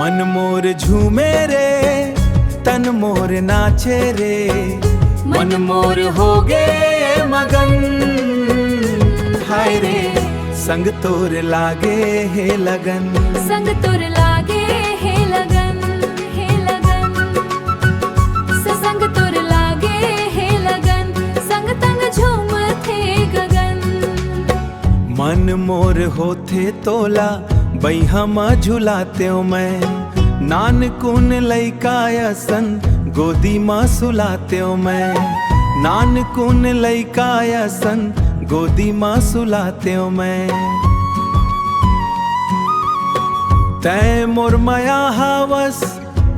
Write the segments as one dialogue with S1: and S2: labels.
S1: मन मोर झूमे रे तन मोर नाचे रे, मन मोर हो गए मगन। हाय रे संग तोर लागे है लगन,
S2: संग तोर लागे है लगन, है लगन। संग तोर लागे है लगन, संग तंग झूम थे गगन।
S1: मन मोर होथे तोला बैहा म झुलाते मैं, नानकुन लैकायसन गोदी माँ सुलाते मैं, नानकुन लैकायसन गोदी माँ सुलाते मैं। तै मोर माया हवस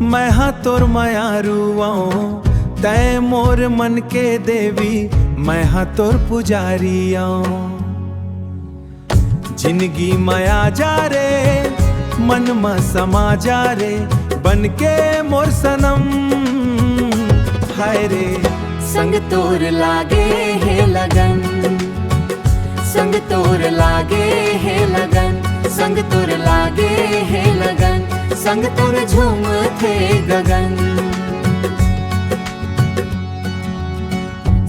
S1: मैं हाँ तोर माया रुआओ, तै मोर मन के देवी मैं हाँ तोर पुजारी आओ। जिंदगी माया जा रे मन में समा जा रे, बन के मोर सनम। हाय रे
S2: संग तोर लागे है लगन, संग तोर लागे है लगन, संग तोर लागे है लगन, संग तोर झूम थे गगन।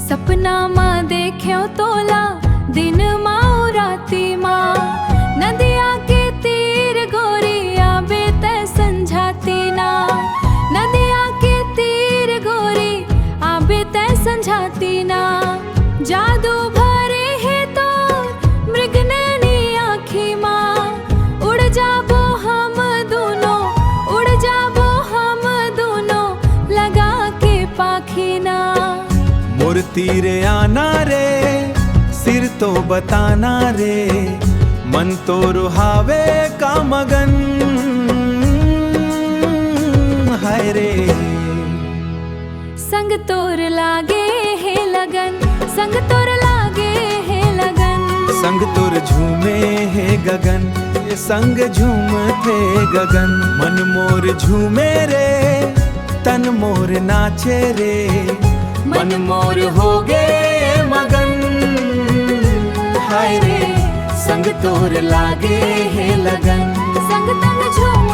S2: सपना माँ देख्यो तोला दिन माँ राती माँ, नदिया के तीर गोरी आबे तै संझाती ना, नदिया के तीर गोरी आबे तै संझाती ना। जादू भरे है तो मृगनैनी आँखी माँ, उड़ जाबो हम दोनों, उड़ जाबो हम दोनों लगा के पाखी ना।
S1: मोर तीरे आना रे सिर तो बताना रे, मन तो रुहावे का मगन। हाय रे
S2: संग तोर लागे है लगन, संग तोर लागे है लगन।
S1: संग तोर झूमे है गगन, ये संग झूमते गगन। मन मोर झूमे रे तन मोर नाचे रे, मन मोर हो गए मगन। हाय रे संग तोर लागे है लगन,
S2: संग तंग झूम